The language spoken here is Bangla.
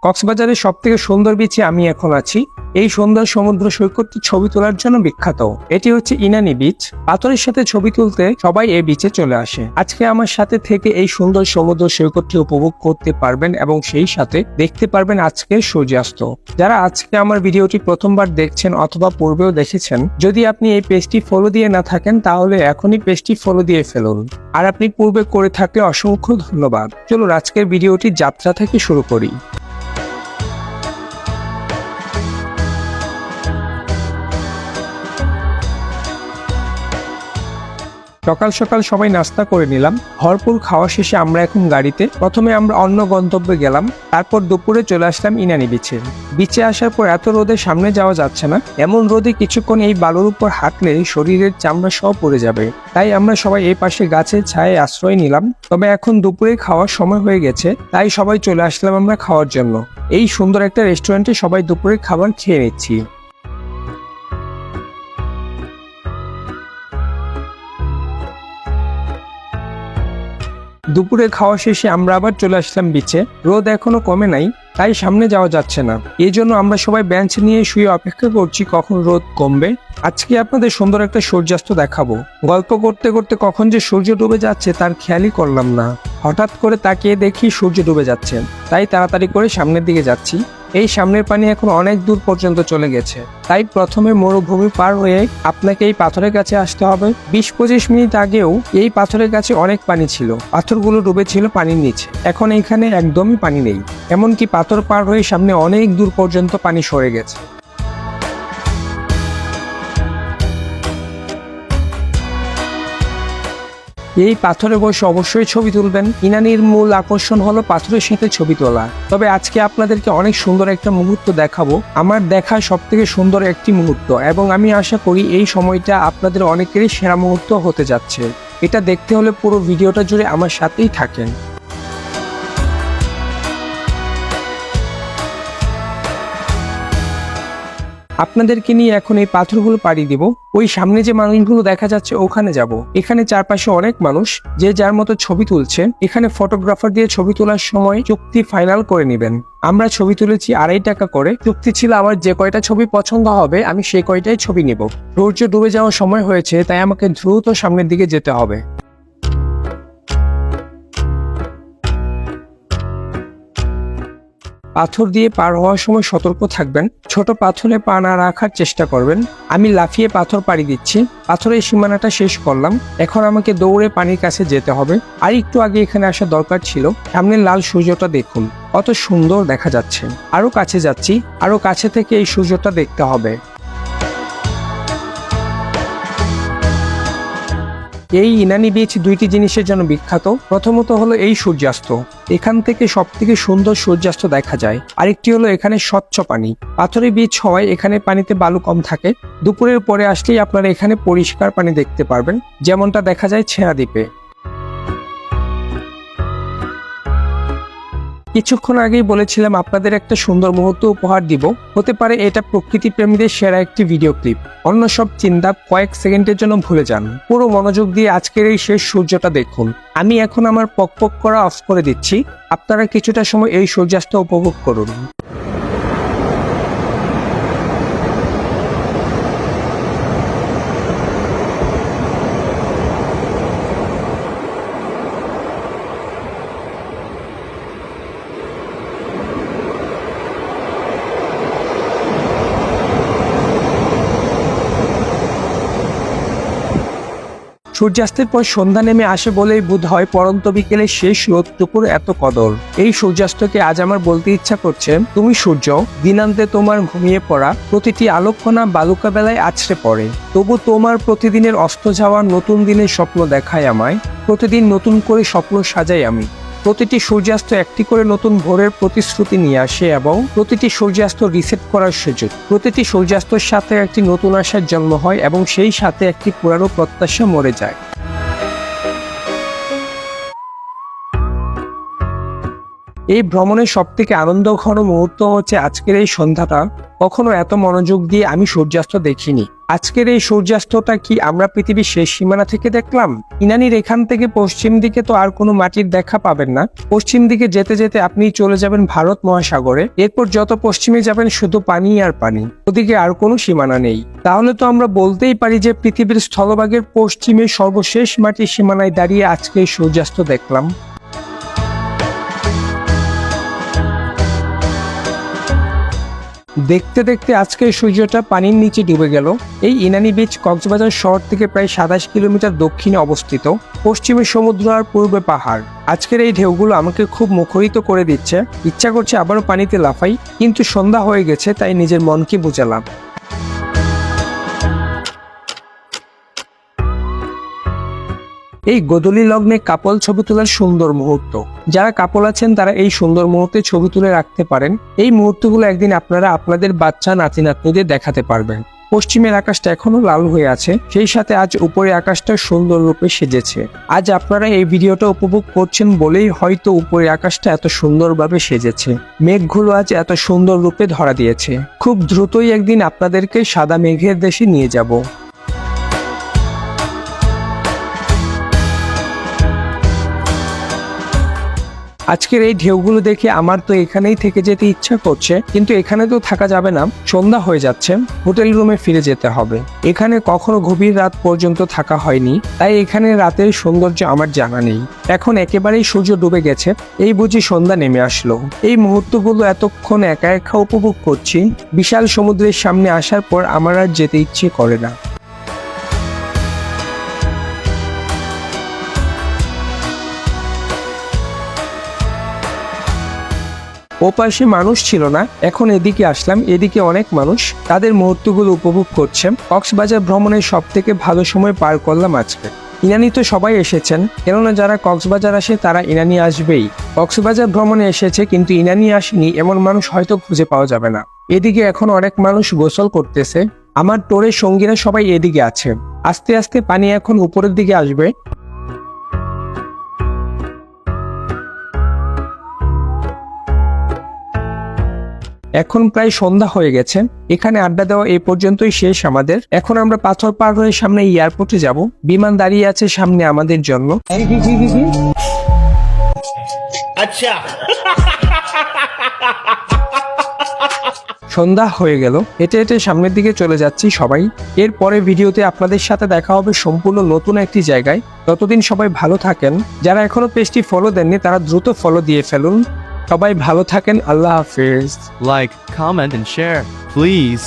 কক্সবাজারের সবথেকে সুন্দর বিচে আমি এখন আছি। এই সুন্দর সমুদ্র সৈকতটি ছবি তোলার জন্য বিখ্যাত। এটি হচ্ছে ইনানি বিচ। পাথরের সাথে ছবি তুলতে সবাই এই বিচে চলে আসে। আজকে আমার সাথে থেকে এই সুন্দর সমুদ্র সৈকতটি উপভোগ করতে পারবেন এবং সেই সাথে দেখতে পারবেন আজকের সূর্যাস্ত। যারা আজকে আমার ভিডিওটি প্রথমবার দেখছেন অথবা পূর্বেও দেখেছেন, যদি আপনি এই পেজটি ফলো দিয়ে না থাকেন তাহলে এখনই পেজটি ফলো দিয়ে ফেলুন। আর আপনি পূর্বে করে থাকলে অসংখ্য ধন্যবাদ। চলুন আজকের ভিডিওটি যাত্রা থেকে শুরু করি। সকাল সকাল সবাই নাস্তা করে নিলাম। ভরপুর খাওয়া শেষে আমরা এখন গাড়িতে। প্রথমে আমরা অন্য গন্তব্যে গেলাম, তারপর দুপুরে চলে আসলাম ইনানি বিচে। বিচে আসার পর এত রোদে সামনে যাওয়া যাচ্ছে না। এমন রোদে কিছুক্ষণ এই বালুর উপর হাঁটলে শরীরের চামড়া সব পড়ে যাবে। তাই আমরা সবাই এই পাশে গাছের ছায়ায় আশ্রয় নিলাম। তবে এখন দুপুরে খাওয়ার সময় হয়ে গেছে, তাই সবাই চলে আসলাম আমরা খাওয়ার জন্য। এই সুন্দর একটা রেস্টুরেন্টে সবাই দুপুরে খাবার খেয়ে নিচ্ছি। দুপুরে খাওয়া শেষে আমরা আবার চলে আসলাম বিচে। রোদ এখনো কমে নাই, তাই সামনে যাওয়া যাচ্ছে না। এই জন্য আমরা সবাই বেঞ্চ নিয়ে শুয়ে অপেক্ষা করছি কখন রোদ কমবে। আজকে আপনাদের সুন্দর একটা সূর্যাস্ত দেখাবো। গল্প করতে করতে কখন যে সূর্য ডুবে যাচ্ছে তার খেয়ালই করলাম না। হঠাৎ করে তাকিয়ে দেখি সূর্য ডুবে যাচ্ছে, তাই তাড়াতাড়ি করে সামনের দিকে যাচ্ছি। এই সামনের পানি এখন অনেক দূর পর্যন্ত চলে গেছে, তাই প্রথমে মরুভূমি পার হয়ে আপনাকে এই পাথরের কাছে আসতে হবে। 20-25 মিনিট আগেও এই পাথরের কাছে অনেক পানি ছিল। পাথরগুলো ডুবেছিল পানির নিচে। এখন এখানে একদমই পানি নেই। এমনকি পাথর পার হয়ে সামনে অনেক দূর পর্যন্ত পানি সরে গেছে। এই পাথরে বসে অবশ্যই ছবি তুলবেন। ইনানির মূল আকর্ষণ হলো পাথরের সাথে ছবি তোলা। তবে আজকে আপনাদেরকে অনেক সুন্দর একটা মুহূর্ত দেখাবো, আমার দেখা সব থেকে সুন্দর একটি মুহূর্ত, এবং আমি আশা করি এই সময়টা আপনাদের অনেকেরই সেরা মুহূর্ত হতে যাচ্ছে। এটা দেখতে হলে পুরো ভিডিওটা জুড়ে আমার সাথেই থাকেন। আপনাদেরকে নিয়ে এখন এই পাথরগুলো পাড়ি দিব। ওই সামনে যে মানুষগুলো দেখা যাচ্ছে ওখানে যাব। এখানে চারপাশে অনেক মানুষ, যে যার মতো ছবি তুলছে। এখানে ফটোগ্রাফার দিয়ে ছবি তোলার সময় চুক্তি ফাইনাল করে নেবেন। আমরা ছবি তুলেছি 2.5 টাকা করে। চুক্তি ছিল আমার যে কয়টা ছবি পছন্দ হবে আমি সেই কয়টাই ছবি নেব। সূর্য ডুবে যাওয়ার সময় হয়েছে, তাই আমাকে দ্রুত সামনের দিকে যেতে হবে। পাথর দিয়ে পার হওয়ার সময় সতর্ক থাকবেন। ছোট পাথরে পা না রাখার চেষ্টা করবেন। আমি লাফিয়ে পাথর পাড়ি দিচ্ছি। পাথরের সীমানাটা শেষ করলাম। এখন আমাকে দৌড়ে পানির কাছে যেতে হবে। আর একটু আগে এখানে আসা দরকার ছিল। সামনের লাল সূর্যটা দেখুন, কত সুন্দর দেখা যাচ্ছে। আরো কাছে যাচ্ছি, আরো কাছে থেকে এই সূর্যটা দেখতে হবে। এই ইনানি বিচ দুইটি জিনিসের জন্য বিখ্যাত। প্রথমত হলো এই সূর্যাস্ত। এখান থেকে সব থেকে সুন্দর সূর্যাস্ত দেখা যায়। আরেকটি হলো এখানে স্বচ্ছ পানি। পাথরের বিচ হওয়ায় এখানে পানিতে বালু কম থাকে। দুপুরের পরে আসলেই আপনারা এখানে পরিষ্কার পানি দেখতে পারবেন, যেমনটা দেখা যায় ছেড়া দ্বীপে। কিছুক্ষণ আগেই বলেছিলাম আপনাদের একটা সুন্দর মুহূর্ত উপহার দিব। হতে পারে এটা প্রকৃতি প্রেমীদের সেরা একটি ভিডিও ক্লিপ। অন্য সব চিন্তা কয়েক সেকেন্ডের জন্য ভুলে যান। পুরো মনোযোগ দিয়ে আজকের এই শেষ সূর্যটা দেখুন। আমি এখন আমার পক করা অফ করে দিচ্ছি। আপনারা কিছুটা সময় এই সূর্যাস্ত উপভোগ করুন। সূর্যাস্তের পর সন্ধ্যা নেমে আসে বলেই বোধ হয় পরন্ত বিকেলে শেষ রোদটুকুর এত কদর। এই সূর্যাস্তকে আজ আমার বলতে ইচ্ছা করছে, তুমি সূর্য, দিনান্তে তোমার ঘুমিয়ে পড়া প্রতিটি আলোককণা বালুকা বেলায় আছড়ে পড়ে। তবু তোমার প্রতিদিনের অস্ত যাওয়ার নতুন দিনের স্বপ্ন দেখায় আমায়। প্রতিদিন নতুন করে স্বপ্ন সাজাই আমি। প্রতিটি সূর্যাস্ত একটি করে নতুন ভোরের প্রতিশ্রুতি নিয়ে আসে এবং প্রতিটি সূর্যাস্ত রিসেট করার সুযোগ। প্রতিটি সূর্যাস্তের সাথে একটি নতুন আশার জন্ম হয় এবং সেই সাথে একটি পুরানো প্রত্যাশা মরে যায়। এই ভ্রমণের সবথেকে আনন্দঘন মুহূর্ত হচ্ছে আজকের এই সন্ধ্যাটা। কখনো এত মনোযোগ দিয়ে আমি সূর্যাস্ত দেখিনি। আজকের এই সূর্যাস্তটা কি আমরা পৃথিবীর শেষ সীমানা থেকে দেখলাম? ইনানির এখান থেকে পশ্চিম দিকে তো আর কোনো মাটির দেখা পাবেন না। পশ্চিম দিকে যেতে যেতে আপনি চলে যাবেন ভারত মহাসাগরে। এরপর যত পশ্চিমে যাবেন শুধু পানি আর পানি, ওদিকে আর কোনো সীমানা নেই। তাহলে তো আমরা বলতেই পারি যে পৃথিবীর স্থলভাগের পশ্চিমে সর্বশেষ মাটির সীমানায় দাঁড়িয়ে আজকে এই সূর্যাস্ত দেখলাম। দেখতে দেখতে আজকে সূর্যটা পানির নিচে ডুবে গেল। এই ইনানি বিচ কক্সবাজার শহর থেকে প্রায় 27 কিলোমিটার দক্ষিণে অবস্থিত। পশ্চিমে সমুদ্র আর পূর্বে পাহাড়। আজকের এই ঢেউগুলো আমাকে খুব মুখরিত করে দিচ্ছে। ইচ্ছা করছে আবারও পানিতে লাফাই, কিন্তু সন্ধ্যা হয়ে গেছে, তাই নিজের মনকে বোঝালাম। এই গোধূলি লগ্নে কাপল ছবি তোলার সুন্দর মুহূর্ত। যারা কাপল আছেন তারা এই সুন্দর মুহূর্তে ছবি তুলে রাখতে পারেন। এই মুহূর্তগুলো একদিন আপনারা আপনাদের বাচ্চা নাতি নাতনিদের দেখাতে পারবেন। পশ্চিমের আকাশটা এখনো লাল হয়ে আছে, সেই সাথে আজ উপরে আকাশটা সুন্দর রূপে সেজেছে। আজ আপনারা এই ভিডিওটা উপভোগ করছেন বলেই হয়তো উপরে আকাশটা এত সুন্দরভাবে সেজেছে। মেঘগুলো আজ এত সুন্দর রূপে ধরা দিয়েছে। খুব দ্রুতই একদিন আপনাদেরকে সাদা মেঘের দেশে নিয়ে যাব। আজকের এই ঢেউগুলো দেখে আমার তো এখানেই থেকে যেতে ইচ্ছা করছে, কিন্তু এখানে তো থাকা যাবে না, সন্ধ্যা হয়ে যাচ্ছে, হোটেল রুমে ফিরে যেতে হবে। এখানে কখনো গভীর রাত পর্যন্ত থাকা হয়নি, তাই এখানে রাতের সৌন্দর্য আমার জানা নেই। এখন একেবারেই সূর্য ডুবে গেছে, এই বুঝি সন্ধ্যা নেমে আসলো। এই মুহূর্তগুলো এতক্ষণ একা একা উপভোগ করছি। বিশাল সমুদ্রের সামনে আসার পর আমার আর যেতে ইচ্ছে করে না। ও পাশে মানুষ ছিল না, এখন এদিকে আসলাম, এদিকে অনেক মানুষ, তাদের মুহূর্তগুলো উপভোগ করছে। কক্সবাজার ভ্রমণের সব থেকে ভালো সময় পার করলাম আজকে। ইনানি তো সবাই এসেছেন, কেননা যারা কক্সবাজার আসে তারা ইনানি আসবেই। কক্সবাজার ভ্রমণে এসেছে কিন্তু ইনানি আসেনি এমন মানুষ হয়তো খুঁজে পাওয়া যাবে না। এদিকে এখন অনেক মানুষ গোসল করতেছে। আমার টোরের সঙ্গীরা সবাই এদিকে আছে। আস্তে আস্তে পানি এখন উপরের দিকে আসবে। এখন প্রায় সন্ধ্যা হয়ে গেছে। এখানে আড্ডা দেওয়া এই পর্যন্তই শেষ আমাদের। এখন আমরা পাথর পার হয়ে সামনে এয়ারপোর্টে যাব। বিমান দাঁড়িয়ে আছে সামনে আমাদের জন্য। আচ্ছা, সন্ধ্যা হয়ে গেল, হেঁটে হেঁটে সামনের দিকে চলে যাচ্ছি সবাই। এর পরে ভিডিওতে আপনাদের সাথে দেখা হবে সম্পূর্ণ নতুন একটি জায়গায়। ততদিন সবাই ভালো থাকেন। যারা এখনো পেজটি ফলো দেননি তারা দ্রুত ফলো দিয়ে ফেলুন। সবাই ভালো থাকেন, আল্লাহ হাফেজ। Like, comment and share, please.